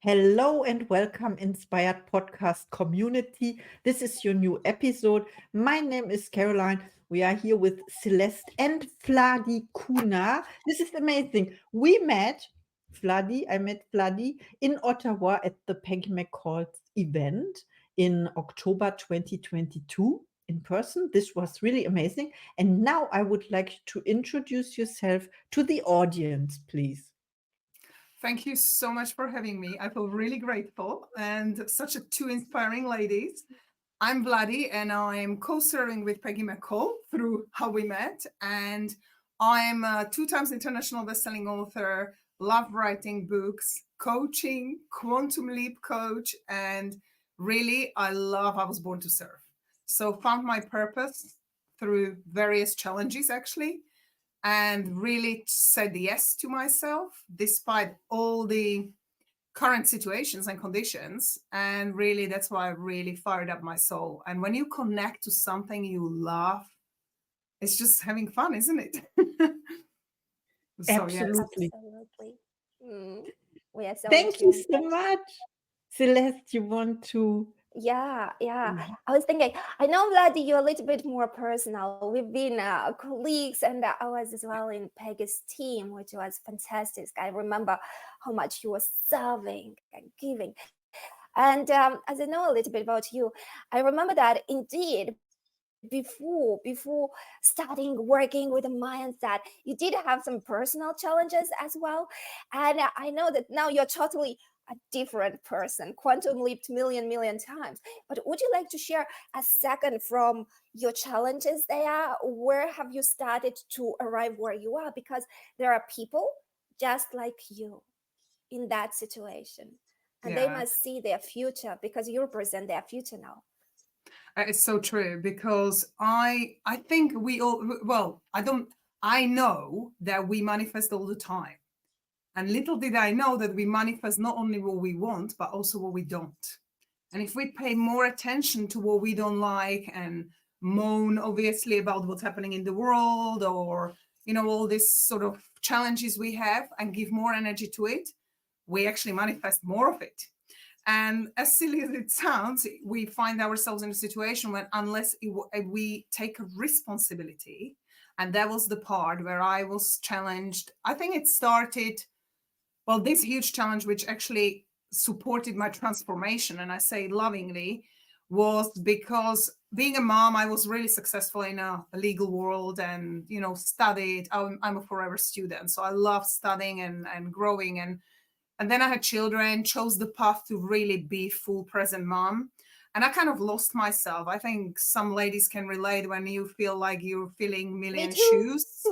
Hello and welcome, Inspired Podcast community. This is your new episode. My name is Caroline. We are here with Celeste and Vladi Kuna. This is amazing. I met Vladi in Ottawa at the Peggy McColl event in October 2022 in person. This was really amazing. And now I would like to introduce yourself to the audience, please. Thank you so much for having me. I feel really grateful and such two inspiring ladies. I'm Vladi and I'm co-serving with Peggy McColl through how we met. And I'm a 2 times international bestselling author, love writing books, coaching, quantum leap coach, and really I was born to serve. So found my purpose through various challenges actually and really said yes to myself despite all the current situations and conditions. And really, that's why I really fired up my soul. And when you connect to something you love, it's just having fun, isn't it? So, yes. Absolutely. Absolutely. Mm, we are so Thank you attuned. so much. Celeste, you want to? Yeah. I was thinking, I know, Vladi, you're a little bit more personal. We've been colleagues, and I was as well in Peggy's team, which was fantastic. I remember how much you were serving and giving. And as I know a little bit about you, I remember that indeed before starting working with a mindset, you did have some personal challenges as well. And I know that now you're totally a different person, quantum leaped million times. But would you like to share a second from your challenges there? Where have you started to arrive where you are? Because there are people just like you in that situation, and they Yeah. must see their future because you represent their future now. It's so true because I think we all, well, I know that we manifest all the time. And little did I know that we manifest not only what we want, but also what we don't. And if we pay more attention to what we don't like and moan, obviously, about what's happening in the world or, all these sort of challenges we have and give more energy to it, we actually manifest more of it. And as silly as it sounds, we find ourselves in a situation when, unless we take a responsibility, and that was the part where I was challenged. I think it started, well, this huge challenge, which actually supported my transformation, and I say lovingly, was because being a mom, I was really successful in a legal world and, studied. I'm a forever student. So I love studying and growing. And then I had children, chose the path to really be full present mom. And I kind of lost myself. I think some ladies can relate when you feel like you're filling Me million too. shoes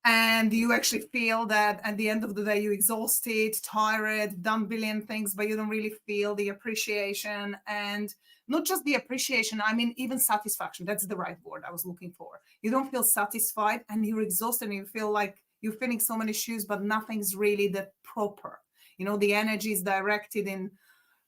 and you actually feel that at the end of the day you're exhausted, tired, done billion things, but you don't really feel the appreciation. And not just the appreciation, I mean even satisfaction. That's the right word I was looking for. You don't feel satisfied and you're exhausted and you feel like you're filling so many shoes, but nothing's really that proper. The energy is directed in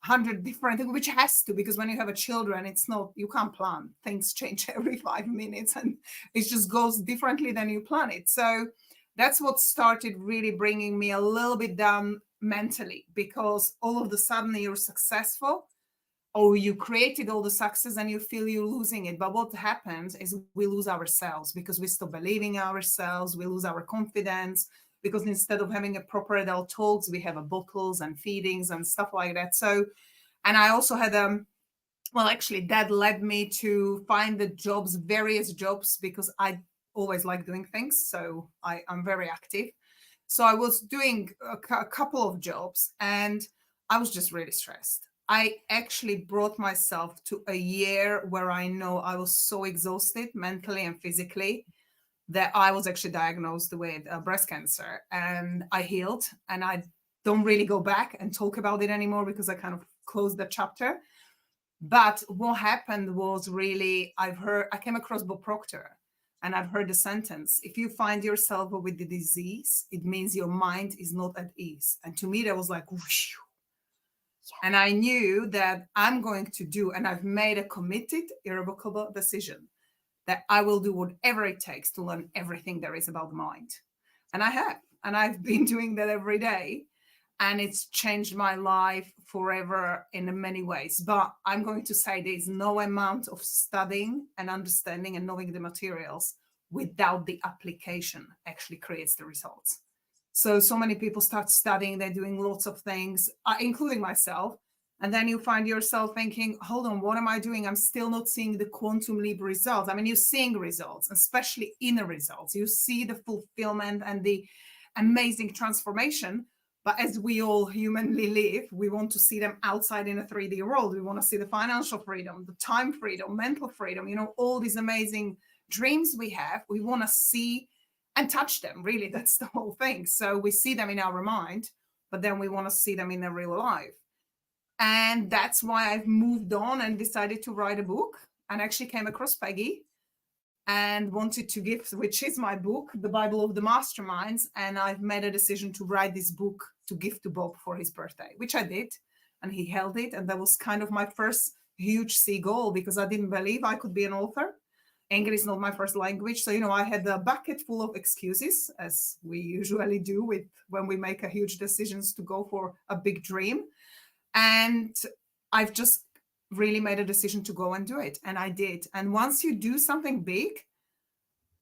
100 different things, which has to, because when you have a children, it's not, you can't plan. Things change every 5 minutes and it just goes differently than you plan it. So that's what started really bringing me a little bit down mentally, because all of a sudden you're successful or you created all the success and you feel you're losing it. But what happens is we lose ourselves because we stop believing ourselves, we lose our confidence, because instead of having a proper adult talks, we have a bottles and feedings and stuff like that. So, and I also had well, actually that led me to find the jobs, various jobs, because I always like doing things. So I'm very active. So I was doing a couple of jobs and I was just really stressed. I actually brought myself to a year where I know I was so exhausted mentally and physically that I was actually diagnosed with breast cancer, and I healed, and I don't really go back and talk about it anymore because I kind of closed the chapter. But what happened was really, I came across Bob Proctor, and I've heard the sentence: if you find yourself with the disease, it means your mind is not at ease. And to me, that was like, whoosh. And I knew that I'm going to do, and I've made a committed, irrevocable decision that I will do whatever it takes to learn everything there is about the mind. And I have. And I've been doing that every day. and it's changed my life forever in many ways. But I'm going to say there's no amount of studying and understanding and knowing the materials without the application actually creates the results. So many people start studying, they're doing lots of things, including myself. And then you find yourself thinking, hold on, what am I doing? I'm still not seeing the quantum leap results. I mean, you're seeing results, especially inner results. You see the fulfillment and the amazing transformation. But as we all humanly live, we want to see them outside in a 3D world. We want to see the financial freedom, the time freedom, mental freedom, all these amazing dreams we have. We want to see and touch them. Really, that's the whole thing. So we see them in our mind, but then we want to see them in their real life. And that's why I've moved on and decided to write a book, and actually came across Peggy and wanted to give, which is my book, The Bible of the Masterminds. And I've made a decision to write this book to give to Bob for his birthday, which I did. And he held it. And that was kind of my first huge sea goal, because I didn't believe I could be an author. English is not my first language. So, I had a bucket full of excuses, as we usually do when we make a huge decisions to go for a big dream. And I've just really made a decision to go and do it. And I did. And once you do something big,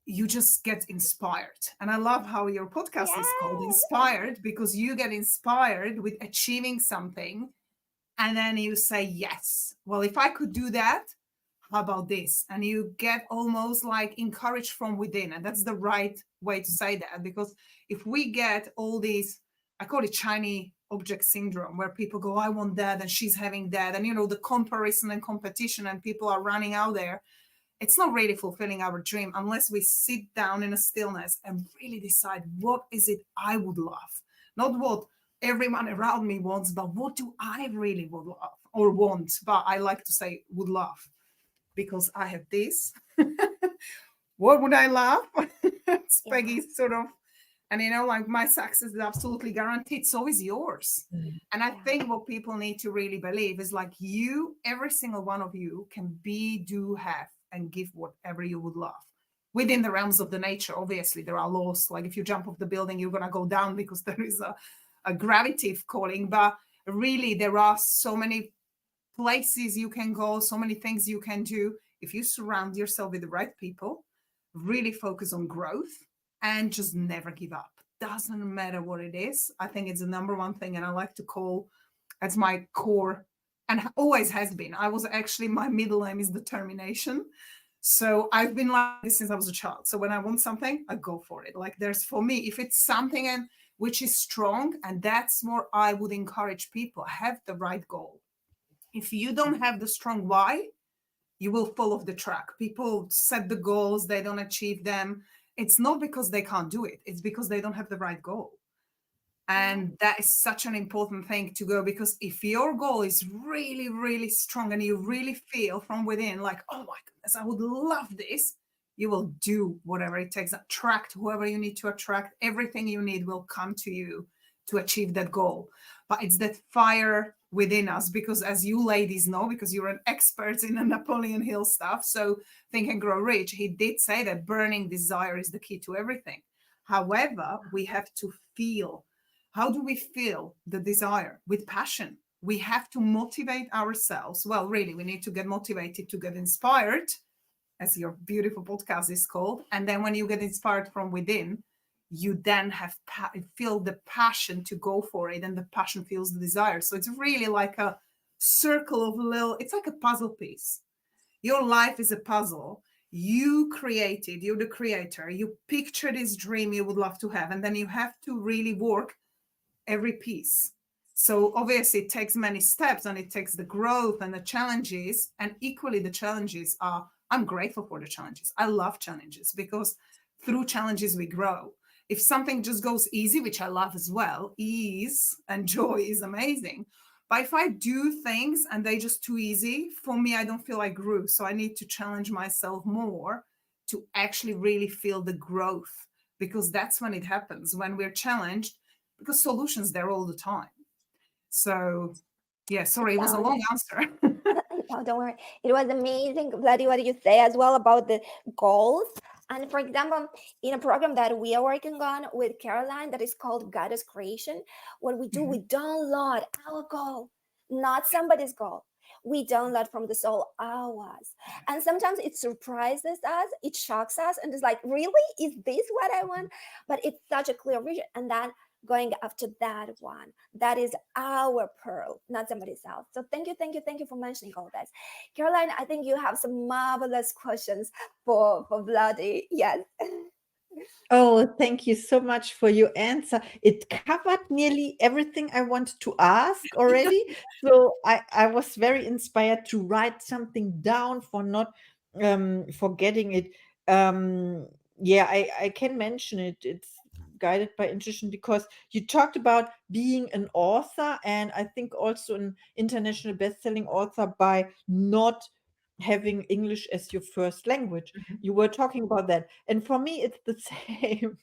you just get inspired. And I love how your podcast is called Inspired, because you get inspired with achieving something. And then you say, yes, well, if I could do that, how about this? And you get almost like encouraged from within. And that's the right way to say that, because if we get all these, I call it shiny object syndrome, where people go, I want that, and she's having that, and the comparison and competition, and people are running out there, it's not really fulfilling our dream unless we sit down in a stillness and really decide, what is it I would love? Not what everyone around me wants, but what do I really would love or want? But I like to say would love, because I have this. What would I love? It's Peggy's sort of, and like my success is absolutely guaranteed. So is yours. And I think what people need to really believe is like every single one of you can be, do, have, and give whatever you would love within the realms of the nature. Obviously, there are laws. Like if you jump off the building, you're going to go down because there is a gravity calling. But really, there are so many places you can go, so many things you can do. If you surround yourself with the right people, really focus on growth, and just never give up. Doesn't matter what it is. I think it's the number one thing. And I like to call, as my core, and always has been. My middle name is determination. So I've been like this since I was a child. So when I want something, I go for it. Like for me, if it's something which is strong, and that's what I would encourage people, have the right goal. If you don't have the strong why, you will fall off the track. People set the goals, they don't achieve them. It's not because they can't do it. It's because they don't have the right goal. And that is such an important thing to go, because if your goal is really, really strong and you really feel from within like, oh my goodness, I would love this, you will do whatever it takes. Attract whoever you need to attract. Everything you need will come to you to achieve that goal. But it's that fire within us, because as you ladies know, because you're an expert in the Napoleon Hill stuff, so Think and Grow Rich, he did say that burning desire is the key to everything. However, we have to feel. How do we feel the desire? With passion. We have to motivate ourselves. Well, really, we need to get motivated to get inspired, as your beautiful podcast is called. And then when you get inspired from within, you then feel the passion to go for it, and the passion feels the desire. So it's really like a circle of it's like a puzzle piece. Your life is a puzzle. You created, you're the creator. You picture this dream you would love to have, and then you have to really work every piece. So obviously it takes many steps, and it takes the growth and the challenges, and equally the challenges are, I'm grateful for the challenges. I love challenges, because through challenges we grow. If something just goes easy, which I love as well, ease and joy is amazing. But if I do things and they just too easy, for me, I don't feel I grew. So I need to challenge myself more to actually really feel the growth, because that's when it happens, when we're challenged, because solutions there all the time. So yeah, sorry, it was a long answer. No, don't worry. It was amazing, Vladi, what you say as well about the goals. And for example, in a program that we are working on with Caroline that is called Goddess Creation, what we do, we download our goal, not somebody's goal. We download from the soul ours. And sometimes it surprises us, it shocks us, and it's like, really? Is this what I want? But it's such a clear vision. And then going after that one, that is our pearl, not somebody else. So thank you for mentioning all this. Caroline, I think you have some marvelous questions for Vladi. Yes. Oh, thank you so much for your answer. It covered nearly everything I wanted to ask already. So I was very inspired to write something down for not forgetting it. Yeah, I can mention it. It's guided by intuition because you talked about being an author, and I think also an international best-selling author by not having English as your first language. You were talking about that, and for me it's the same.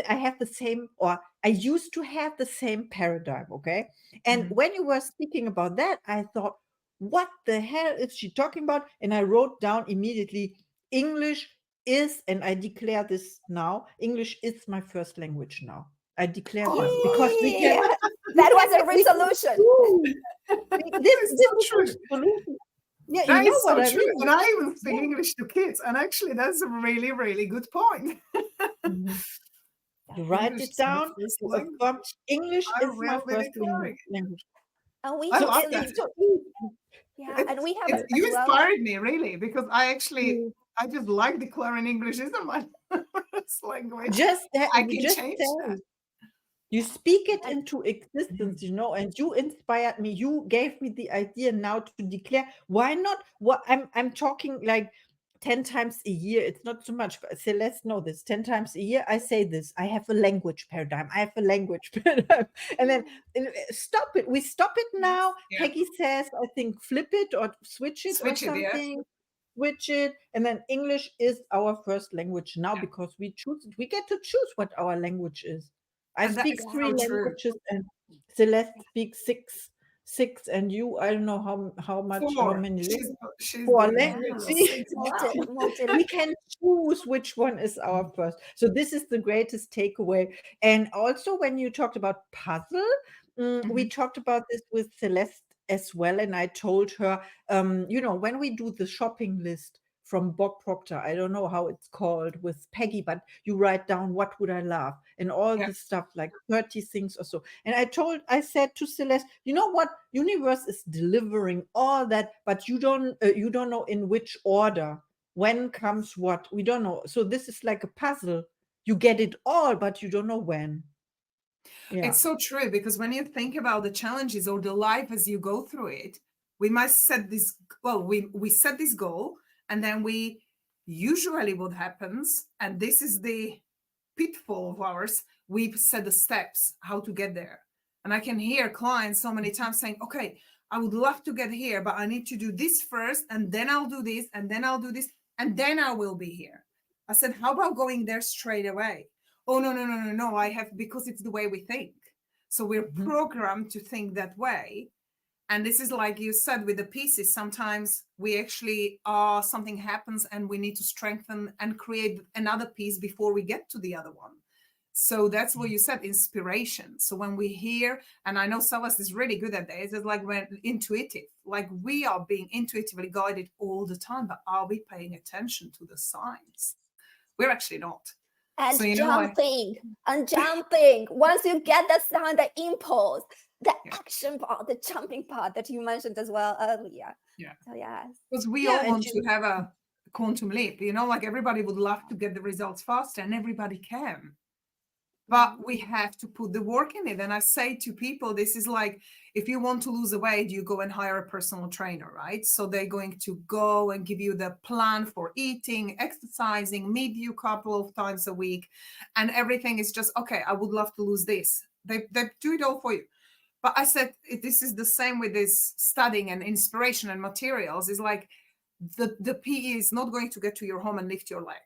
I have the same, or I used to have the same paradigm. Okay, and when you were speaking about that, I thought, what the hell is she talking about? And I wrote down immediately, English is, and I declare this now, English is my first language now. I declare this because we can, Yeah, that was a we can resolution. choose. This It's this so is true. a solution. Yeah, you That know is what so I true. mean. And I even speak Yeah. English to kids. And actually, that's a really, really good point. Mhm. You write English it is my down first to affirm language. English I is my will be first declaring it. language. And we I So have love it's that. believed. so easy. Yeah, and we have It's as you well. inspired me really because Mm. I just like declaring English isn't my first language. Just I you can just change that. say. You speak it And into existence, and you inspired me. You gave me the idea now to declare. Why not? What I'm talking like 10 times a year. It's not so much, but Celeste know this. 10 times a year, I say this. I have a language paradigm. I have a language paradigm. And then stop it. We stop it now. Yeah. Peggy says, I think flip it or switch it or Switch it, yeah. something. Switch it. And then English is our first language now Yeah. because we choose it. We get to choose what our language is. I And that speak is three so true. languages, and Celeste speaks six, and you, I don't know how Four. many languages. She's Four doing yeah, great. languages. Six now. We can choose which one is our first. So this is the greatest takeaway. And also, when you talked about puzzle, we talked about this with Celeste as well, and I told her, when we do the shopping list from Bob Proctor. I don't know how it's called with Peggy, but you write down what would I love and all Yeah. this stuff, like 30 things or so. And I said to Celeste, you know what? Universe is delivering all that, but you don't know in which order, when comes what. We don't know. So this is like a puzzle. You get it all, but you don't know when. Yeah. It's so true because when you think about the challenges or the life as you go through it, we must set this, we set this goal, and then we usually what happens, and this is the pitfall of ours, we set the steps how to get there. And I can hear clients so many times saying, okay, I would love to get here, but I need to do this first, and then I'll do this, and then I'll do this, and then I will be here. I said, how about going there straight away? Oh, no, I have, because it's the way we think. So we're programmed to think that way. And this is like you said with the pieces, sometimes we actually something happens and we need to strengthen and create another piece before we get to the other one. So that's what you said, inspiration. So when we hear, and I know Celeste is really good at this, it's like when intuitive, like we are being intuitively guided all the time, but are we paying attention to the signs? We're actually not. And So, jumping. Once you get the sound, the impulse, the action part, the jumping part that you mentioned as well earlier. Yeah. So yes. Because we all want to have a quantum leap, like everybody would love to get the results faster, and everybody can. But we have to put the work in it. And I say to people, this is like, if you want to lose a weight, you go and hire a personal trainer, right? So they're going to go and give you the plan for eating, exercising, meet you a couple of times a week. And everything is just, okay, I would love to lose this. They do it all for you. But I said, this is the same with this studying and inspiration and materials. It's like the PE is not going to get to your home and lift your leg.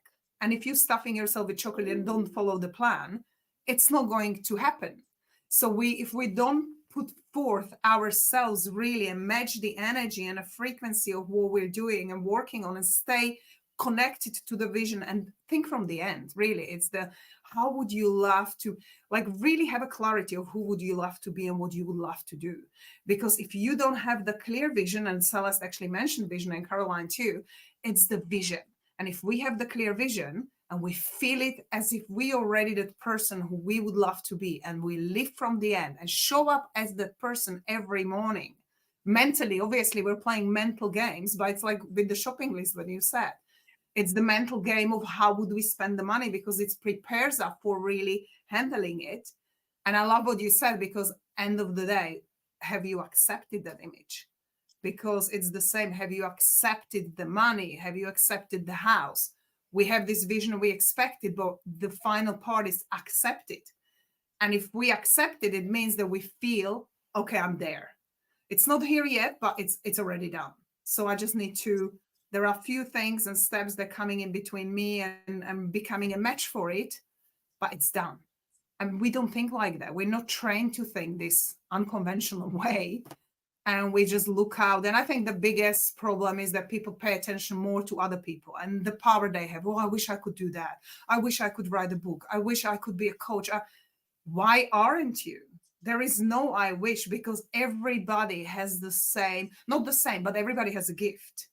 And if you're stuffing yourself with chocolate and don't follow the plan, it's not going to happen. So if we don't put forth ourselves really and match the energy and the frequency of what we're doing and working on and stay connect it to the vision and think from the end. Really, it's the how would you love to, like, really have a clarity of who would you love to be and what you would love to do. Because if you don't have the clear vision, and Celeste actually mentioned vision, and Caroline too, it's the vision. And if we have the clear vision and we feel it as if we are already that person who we would love to be, and we live from the end and show up as that person every morning, mentally, obviously we're playing mental games, but it's like with the shopping list when you said, it's the mental game of how would we spend the money, because it prepares us for really handling it. And I love what you said, because end of the day, have you accepted that image? Because it's the same. Have you accepted the money? Have you accepted the house? We have this vision, we expect it, but the final part is accept it. And if we accept it, it means that we feel, okay, I'm there. It's not here yet, but it's already done. So I just need to, there are a few things and steps that are coming in between me and becoming a match for it, but it's done. And we don't think like that. We're not trained to think this unconventional way. And we just look out. And I think the biggest problem is that people pay attention more to other people and the power they have. Oh, I wish I could do that. I wish I could write a book. I wish I could be a coach. Why aren't you? There is no I wish, because everybody has the same, not the same, but everybody has a gift.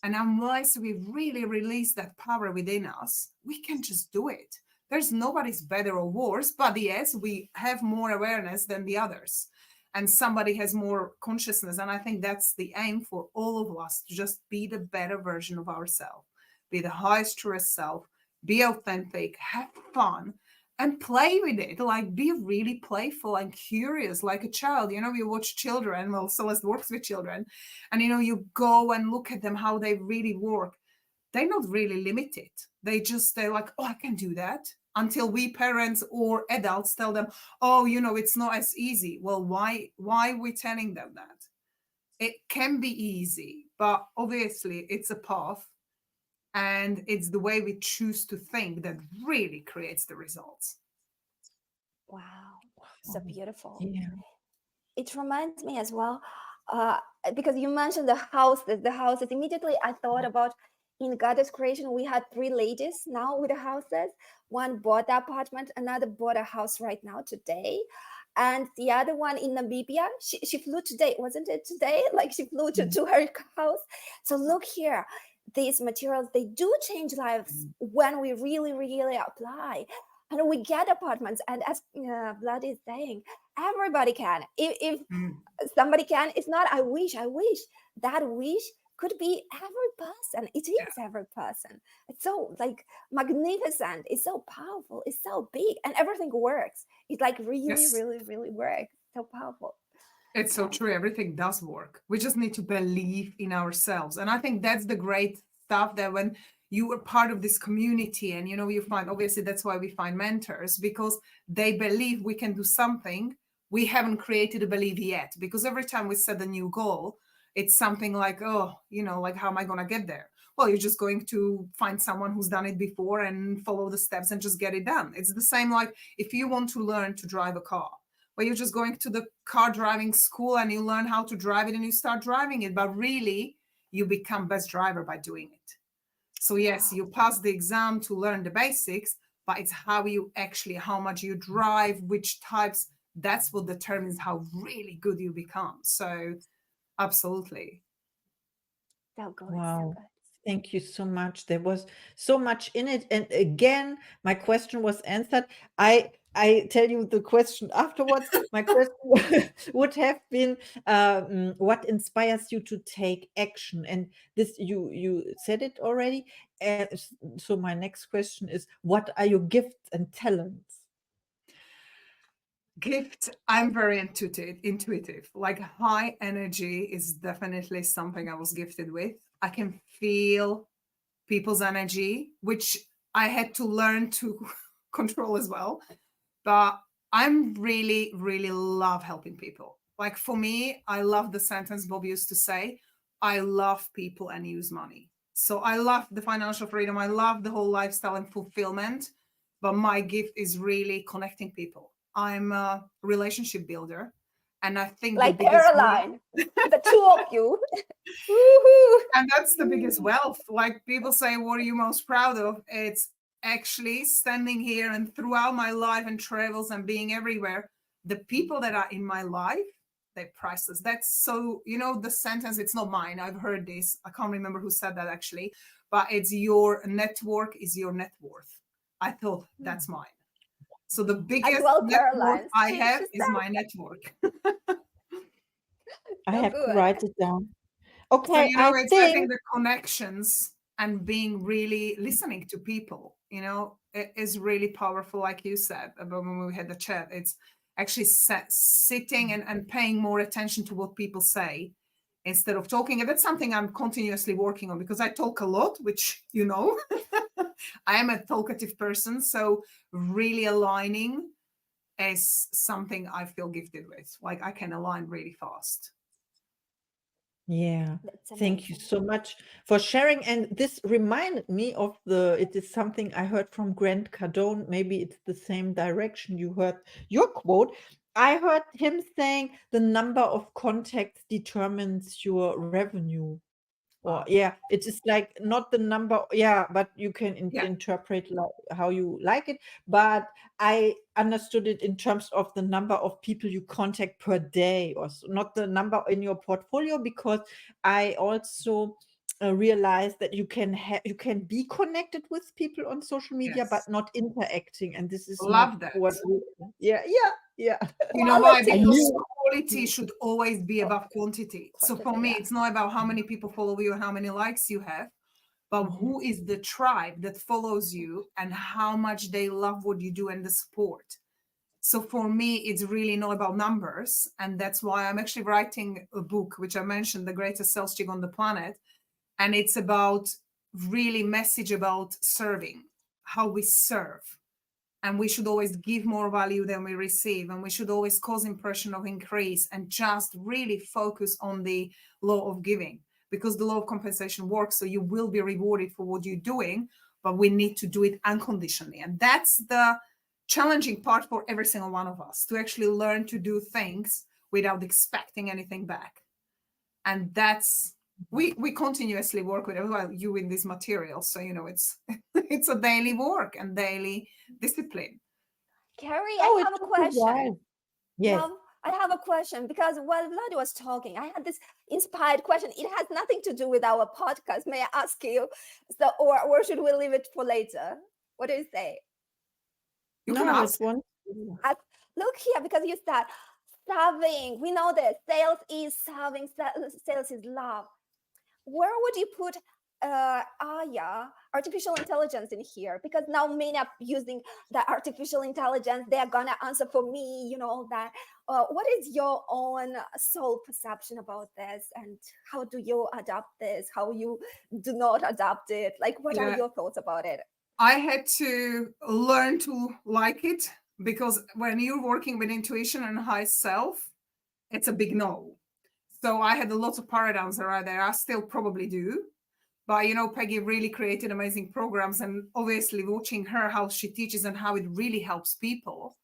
And unless we really release that power within us, we can just do it. There's nobody's better or worse, but yes, we have more awareness than the others. And somebody has more consciousness. And I think that's the aim for all of us, to just be the better version of ourselves, be the highest, truest self, be authentic, have fun, and play with it. Like, be really playful and curious, like a child. You watch children, well, Celeste works with children, and, you go and look at them, how they really work. They're not really limited. They're like, oh, I can do that. Until we parents or adults tell them, oh, it's not as easy. Well, why are we telling them that? It can be easy, but obviously it's a path, and it's the way we choose to think that really creates the results. Wow, so beautiful. Yeah. It reminds me as well, because you mentioned the houses. Immediately I thought about, in God's creation, we had 3 ladies now with the houses. One bought the apartment, another bought a house right now today. And the other one in Namibia, she flew today, wasn't it today? Like, she flew to her house. So look here, these materials, they do change lives when we really, really apply. And we get apartments. And as Vlad is saying, everybody can. If somebody can, it's not I wish. That wish could be every person. It is every person. It's so, like, magnificent. It's so powerful. It's so big, and everything works. It, like, really, really, really works. So powerful. It's so true. Everything does work. We just need to believe in ourselves. And I think that's the great stuff, that when you are part of this community, and you find, obviously that's why we find mentors, because they believe we can do something we haven't created a belief yet. Because every time we set a new goal, it's something like, oh, like, how am I going to get there? Well, you're just going to find someone who's done it before and follow the steps and just get it done. It's the same like if you want to learn to drive a car. Well, you're just going to the car driving school and you learn how to drive it and you start driving it. But really, you become best driver by doing it. So yes, you pass the exam to learn the basics, but it's how much you drive, which types, that's what determines how really good you become. So absolutely. So good. Wow. So good. Thank you so much. There was so much in it. And again, my question was answered. I tell you the question afterwards. My question would have been, what inspires you to take action? And this, you said it already. So my next question is, what are your gifts and talents? Gift, I'm very intuitive. Like, high energy is definitely something I was gifted with. I can feel people's energy, which I had to learn to control as well. But I'm really, really love helping people. Like, for me, I love the sentence Bob used to say, I love people and use money. So I love the financial freedom. I love the whole lifestyle and fulfillment. But my gift is really connecting people. I'm a relationship builder. And I think like the biggest Caroline, the two of you. Woohoo! and that's the biggest wealth. Like people say, what are you most proud of? It's actually standing here and throughout my life and travels and being everywhere, the people that are in my life, they're priceless. That's so, the sentence, it's not mine. I've heard this. I can't remember who said that actually, but it's your network is your net worth. I thought that's mine. So the As biggest well, network Caroline. I She have said is my network. I so have to good. write it down. So, Okay, it's, I think the connections and being really listening to people, it is really powerful. Like you said about when we had the chat, it's actually sitting and paying more attention to what people say instead of talking. And that's something I'm continuously working on because I talk a lot, which, I am a talkative person. So really aligning is something I feel gifted with. Like I can align really fast. Yeah, That's thank you amazing. so much for sharing. And this reminded me of it is something I heard from Grant Cardone. Maybe it's the same direction you heard your quote. I heard him saying the number of contacts determines your revenue. Or Wow. yeah, it is like not the number, yeah, but you can Yeah. interpret how you like it. But I understood it in terms of the number of people you contact per day, or so, not the number in your portfolio, because I also realized that you can be connected with people on social media, but Yes. not interacting, and this is not Love that. what. Yeah. You know why? I Quality. Because knew. quality should always be above quantity. So for me, Yeah. it's not about how many people follow you and how many likes you have, but who is the tribe that follows you and how much they love what you do and the support. So for me, it's really not about numbers. And that's why I'm actually writing a book, which I mentioned, The Greatest Sales Chick on the Planet. And it's about really message about serving, how we serve. And we should always give more value than we receive. And we should always cause impression of increase and just really focus on the law of giving, because the law of compensation works. So you will be rewarded for what you're doing, but we need to do it unconditionally. And that's the challenging part for every single one of us, to actually learn to do things without expecting anything back. And that's we continuously work with it. Well, you in this material, so it's it's a daily work and daily discipline. Carrie, Oh, I it have a took a question. while. Yes. Mom, I have a question because while Vladi was talking, I had this inspired question. It has nothing to do with our podcast. May I ask you? So, or should we leave it for later? What do you say? You can No, ask. it won't. Look here, because you start serving. We know that sales is serving. Sales is love. Where would you put Aya, artificial intelligence, in here? Because now many are using the artificial intelligence. They are gonna answer for me, all that. What is your own soul perception about this, and how do you adapt this? How you do not adapt it? Like, what are your thoughts about it? I had to learn to like it, because when you're working with intuition and high self, it's a big no. So I had a lot of paradigms around there. I still probably do. But Peggy really created amazing programs, and obviously watching her, how she teaches and how it really helps people,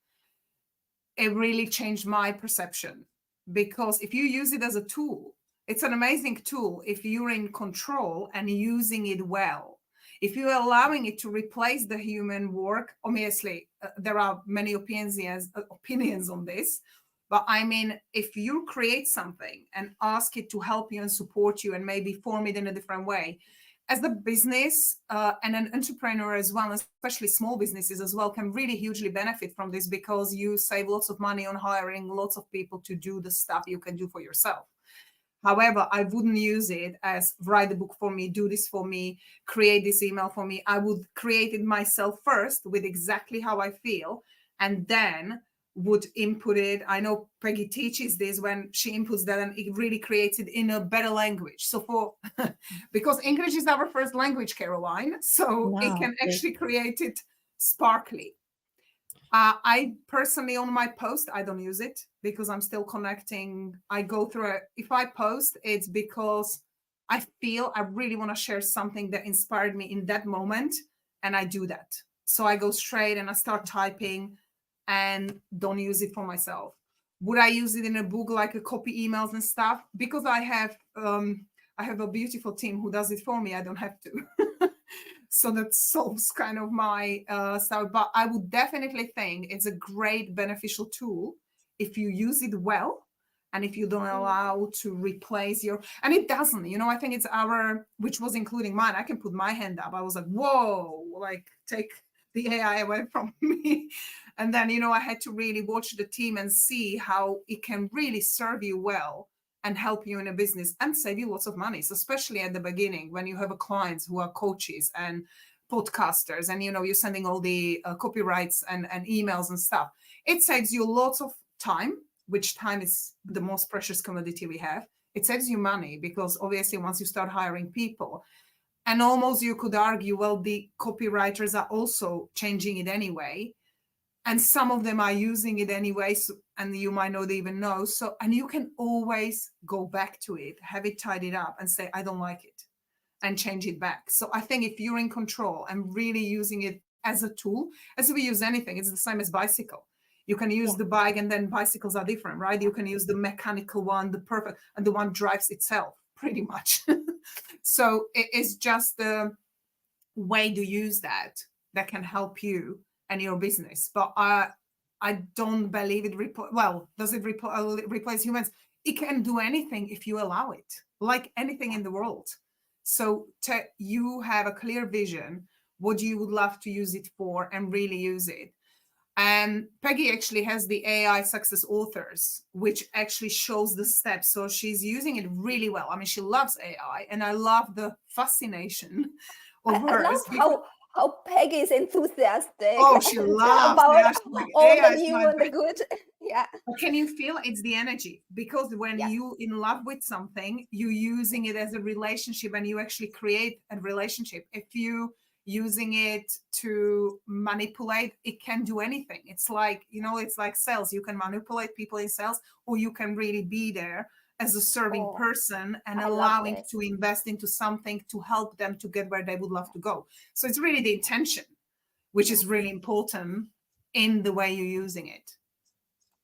it really changed my perception. Because if you use it as a tool, it's an amazing tool if you're in control and using it well. If you're allowing it to replace the human work, obviously there are many opinions on this. But I mean, if you create something and ask it to help you and support you and maybe form it in a different way, as a business and an entrepreneur as well, especially small businesses as well, can really hugely benefit from this, because you save lots of money on hiring lots of people to do the stuff you can do for yourself. However, I wouldn't use it as write the book for me, do this for me, create this email for me. I would create it myself first with exactly how I feel, and then would input it. I know Peggy teaches this, when she inputs that and it really creates it in a better language. So because English is our first language, Caroline, so it can actually create it sparkly. I personally, on my post, I don't use it because I'm still connecting. I go through it. If I post, it's because I feel I really want to share something that inspired me in that moment, and I do that. So I go straight and I start typing and don't use it for myself. Would I use it in a book, like a copy emails and stuff? Because I have a beautiful team who does it for me. I don't have to. So that solves kind of my stuff. But I would definitely think it's a great beneficial tool if you use it well, and if you don't allow to replace your, and it doesn't, I think it's which was including mine. I can put my hand up. I was like, whoa, like take the AI away from me. And then, I had to really watch the team and see how it can really serve you well and help you in a business and save you lots of money. So especially at the beginning, when you have a clients who are coaches and podcasters, and you're sending all the copyrights and emails and stuff, it saves you lots of time, which time is the most precious commodity we have. It saves you money, because obviously once you start hiring people, and almost you could argue, well, the copywriters are also changing it anyway, and some of them are using it anyway, so, and you might not even know. So, and you can always go back to it, have it tidied up and say, I don't like it, and change it back. So I think if you're in control and really using it as a tool, as we use anything, it's the same as bicycle. You can use the bike, and then bicycles are different, right? You can use the mechanical one, the perfect, and the one drives itself pretty much. So it is just the way to use that can help you and your business. But I don't believe it. Does it replace humans? It can do anything if you allow it, like anything in the world. So you have a clear vision what you would love to use it for, and really use it. And Peggy actually has the AI Success Authors, which actually shows the steps. So she's using it really well. I mean, she loves AI, and I love the fascination of hers. I love how Peggy is enthusiastic. Oh, she loves about all AI the new and the good. Yeah. But can you feel it's the energy? Because when you in love with something, you're using it as a relationship, and you actually create a relationship. If you using it to manipulate, it can do anything. It's like, it's like sales. You can manipulate people in sales, or you can really be there as a serving person and allowing to invest into something to help them to get where they would love to go. So it's really the intention, which is really important in the way you're using it.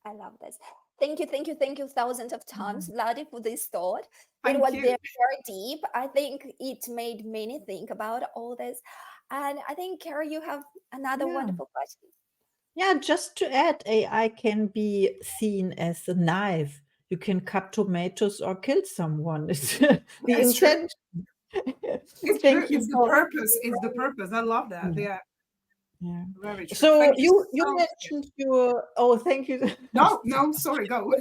I love this. Thank you thousands of times, Vladi, for this thought. Thank it was you. very, very deep. I think it made many think about all this. And I think, Carol, you have another wonderful question. Yeah, just to add, AI can be seen as a knife. You can cut tomatoes or kill someone. It's the intention. It's Thank true. you. It's the purpose. It's the purpose. I love that. Yeah. Very true. So Thank you so mentioned your, thank you. No, sorry, go.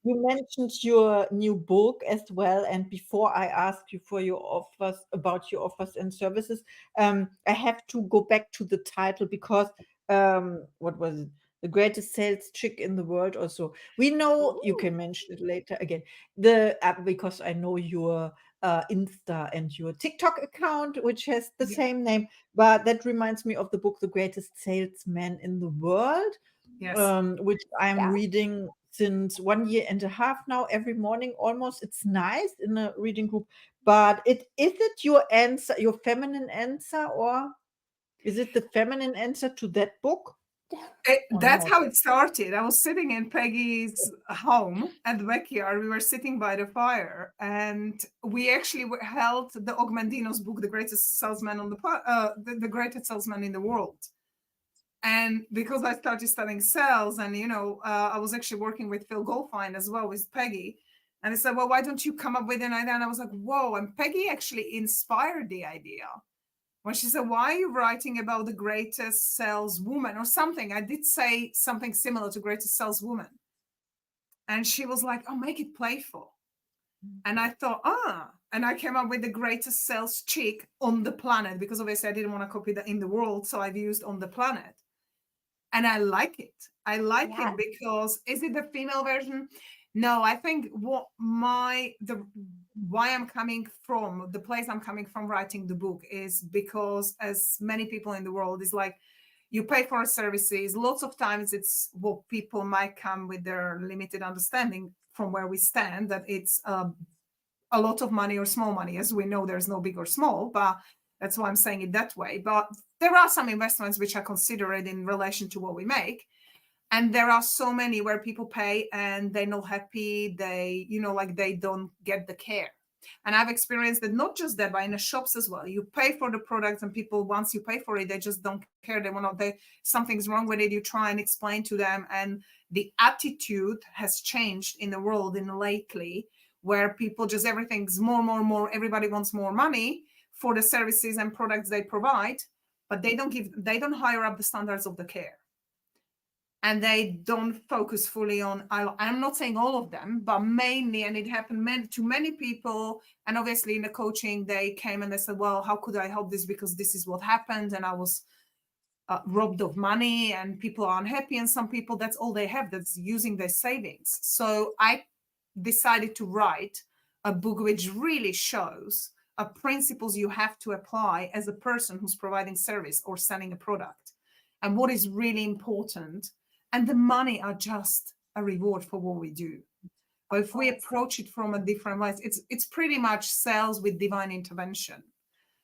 You mentioned your new book as well, and before I ask you for your offers, about your offers and services, I have to go back to the title, because what was it? The greatest sales trick in the world, or so. We know, you can mention it later again. Because I know your Insta and your TikTok account, which has the same name. But that reminds me of the book, The Greatest Salesman in the World, which I'm reading since 1.5 years now, every morning almost. It's nice in a reading group, but is it your answer, your feminine answer, or is it the feminine answer to that book? That's how it started. I was sitting in Peggy's home at the backyard. We were sitting by the fire, and we actually held the Ogmandino's book, The Greatest Salesman on the Greatest Salesman in the World. And because I started studying sales, and I was actually working with Phil Goldfine as well with Peggy, and I said, well, why don't you come up with an idea? And I was like, whoa! And Peggy actually inspired the idea when she said, why are you writing about the greatest saleswoman or something? I did say something similar to greatest saleswoman, and she was like, oh, make it playful. And I thought, and I came up with the greatest sales chick on the planet, because obviously I didn't want to copy that in the world, so I've used on the planet. And I like it. I like it because, is it the female version? No, I think why I'm coming from, the place I'm coming from writing the book, is because, as many people in the world, is like, you pay for services. Lots of times it's what people might come with their limited understanding from where we stand, that it's a lot of money or small money. As we know, there's no big or small, but that's why I'm saying it that way. But there are some investments which are considered in relation to what we make. And there are so many where people pay and they're not happy. They, like they don't get the care. And I've experienced that, not just that, but in the shops as well. You pay for the product and people, once you pay for it, they just don't care. They want to, something's wrong with it. You try and explain to them. And the attitude has changed in the world lately, where people just, everything's more. Everybody wants more money for the services and products they provide, but they don't hire up the standards of the care. And they don't focus fully on, I'm not saying all of them, but mainly, and it happened to many people. And obviously in the coaching, they came and they said, well, how could I help this? Because this is what happened. And I was robbed of money and people are unhappy. And some people, that's all they have, that's using their savings. So I decided to write a book which really shows principles you have to apply as a person who's providing service or selling a product, and what is really important. And the money are just a reward for what we do. But if we approach it from a different way, it's pretty much sales with divine intervention.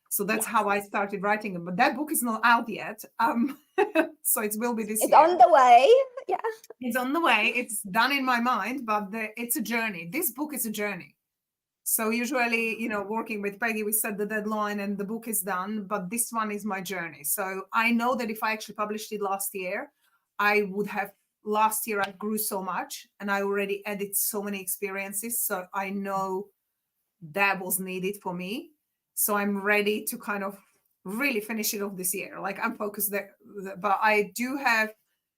So that's how I started writing it. But that book is not out yet. So it will be this year. It's on the way. Yeah. It's on the way. It's done in my mind, but it's a journey. This book is a journey. So usually, working with Peggy, we set the deadline and the book is done. But this one is my journey. So I know that if I actually published it last year, last year I grew so much and I already added so many experiences. So I know that was needed for me. So I'm ready to kind of really finish it off this year. Like I'm focused there, but I do have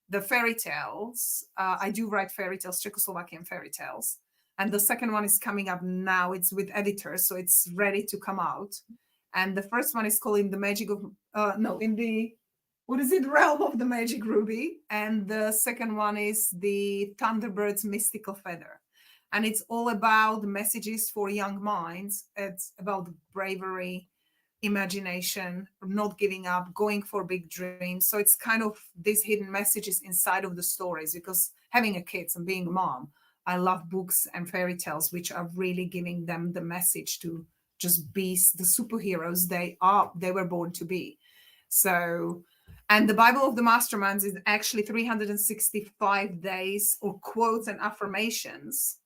the fairy tales. I do write fairy tales, Czechoslovakian fairy tales. And the second one is coming up now. It's with editors, so it's ready to come out. And the first one is called In the Magic of, Realm of the Magic Ruby. And the second one is The Thunderbird's Mystical Feather. And it's all about messages for young minds. It's about bravery, imagination, not giving up, going for big dreams. So it's kind of these hidden messages inside of the stories, because having a kid and being a mom, I love books and fairy tales, which are really giving them the message to just be the superheroes they were born to be. So, and the Bible of the Masterminds is actually 365 days or quotes and affirmations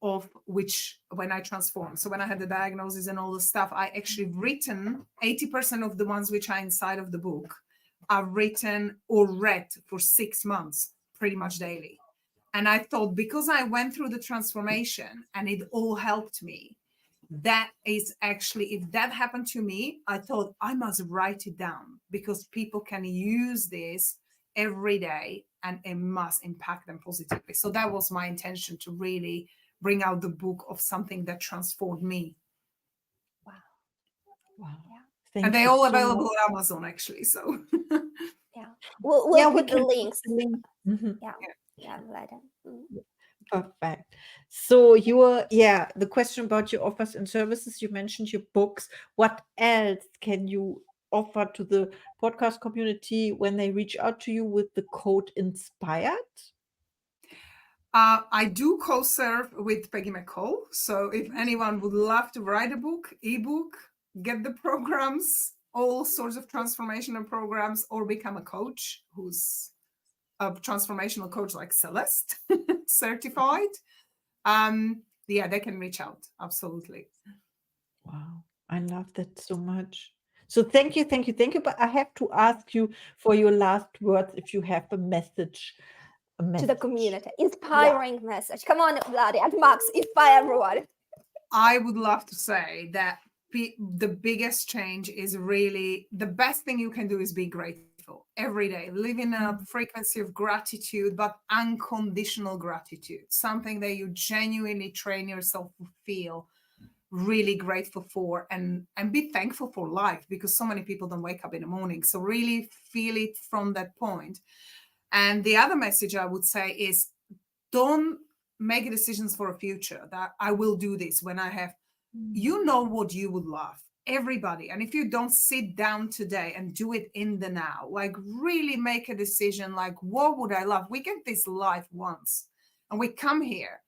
of which when I transformed. So when I had the diagnosis and all the stuff, I actually written 80% of the ones which are inside of the book are written or read for 6 months, pretty much daily. And I thought, because I went through the transformation and it all helped me, that is actually, if that happened to me, I thought I must write it down, because people can use this every day and it must impact them positively. So that was my intention, to really bring out the book of something that transformed me. Wow. Yeah. And they're all available on Amazon, actually. So yeah, we'll put the links. Mm-hmm. Yeah, Vladi. Perfect. So the question about your offers and services, you mentioned your books. What else can you offer to the podcast community when they reach out to you with the code INSPIRED? I do co-serve with Peggy McColl. So if anyone would love to write a book, ebook, get the programs, all sorts of transformational programs, or become a coach who's a transformational coach like Celeste, certified, they can reach out. Absolutely. Wow, I love that so much. So thank you. But I have to ask you for your last words, if you have a message. To the community, inspiring message. Come on, Vladi and Max, inspire everyone. I would love to say that the biggest change is really, the best thing you can do is be grateful every day. Live in a frequency of gratitude, but unconditional gratitude, something that you genuinely train yourself to feel really grateful for, and be thankful for life, because so many people don't wake up in the morning. So really feel it from that point. And the other message I would say is, don't make decisions for a future that I will do this when I have, you know what you would love, everybody. And if you don't sit down today and do it in the now, like really make a decision, like, what would I love? We get this life once and we come here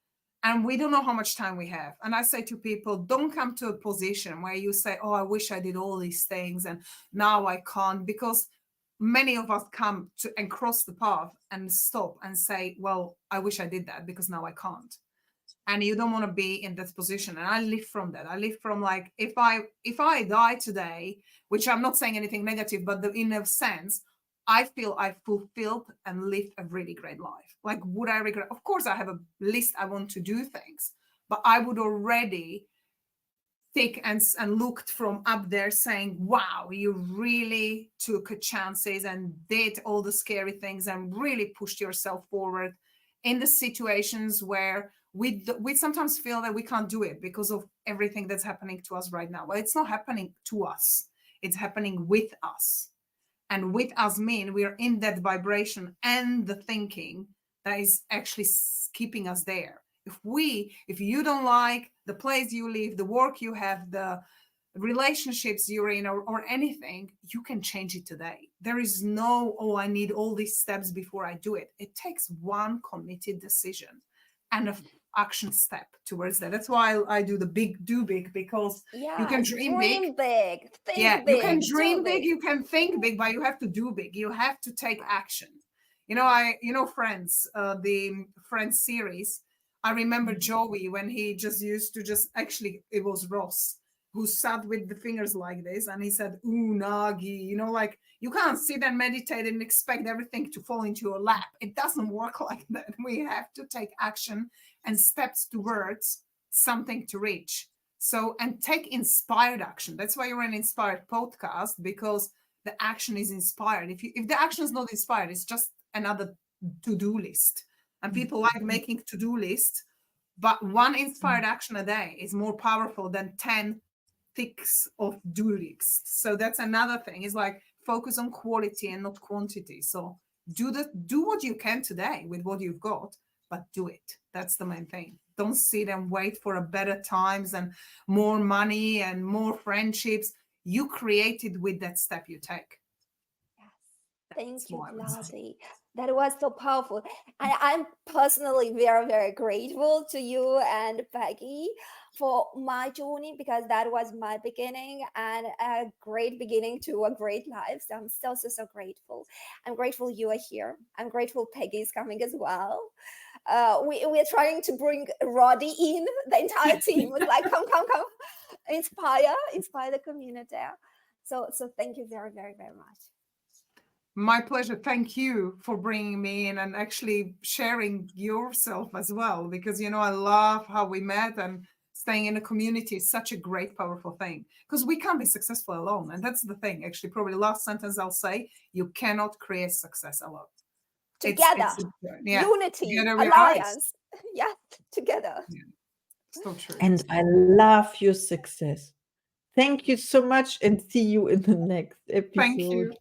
and we don't know how much time we have. And I say to people, don't come to a position where you say, oh, I wish I did all these things and now I can't, because many of us come to and cross the path and stop and say, well, I wish I did that because now I can't. And you don't want to be in that position. And I live from that. I live from like, if I die today, which I'm not saying anything negative, but in a sense, I feel I fulfilled and lived a really great life. Like, would I regret? Of course, I have a list. I want to do things, but I would already think and looked from up there saying, wow, you really took chances and did all the scary things and really pushed yourself forward in the situations where we sometimes feel that we can't do it because of everything that's happening to us right now. Well, it's not happening to us. It's happening with us. And with us mean we're in that vibration and the thinking that is actually keeping us there. If you don't like the place you live, the work you have, the relationships you're in, or anything, you can change it today. There is no, oh, I need all these steps before I do it. It takes one committed decision and an action step towards that. That's why I do the do big, because you can dream big. Think big. You can dream big, you can think big, but you have to do big. You have to take action. Friends, the Friends series. I remember Joey when he actually, it was Ross who sat with the fingers like this and he said, unagi, like you can't sit and meditate and expect everything to fall into your lap. It doesn't work like that. We have to take action and steps towards something to reach. So, and take inspired action. That's why you're an inspired podcast, because the action is inspired. If the action is not inspired, it's just another to-do list. And people like making to-do lists, but one inspired action a day is more powerful than 10 ticks of do lists. So that's another thing. Is like focus on quality and not quantity. So do what you can today with what you've got, but do it. That's the main thing. Don't sit and wait for a better times and more money and more friendships. You create it with that step you take. Thank you, Vladi. That was so powerful. I'm personally very, very grateful to you and Peggy for my journey, because that was my beginning and a great beginning to a great life. So I'm so grateful. I'm grateful you are here. I'm grateful Peggy is coming as well. We're trying to bring Roddy in. The entire team was like, come, inspire the community. So thank you very, very, very much. My pleasure. Thank you for bringing me in and actually sharing yourself as well, because, I love how we met, and staying in a community is such a great, powerful thing, because we can't be successful alone. And that's the thing. Actually, probably last sentence I'll say, you cannot create success alone. Together. Unity, together alliance. Yeah, together. Yeah. So true. And I love your success. Thank you so much, and see you in the next episode. Thank you.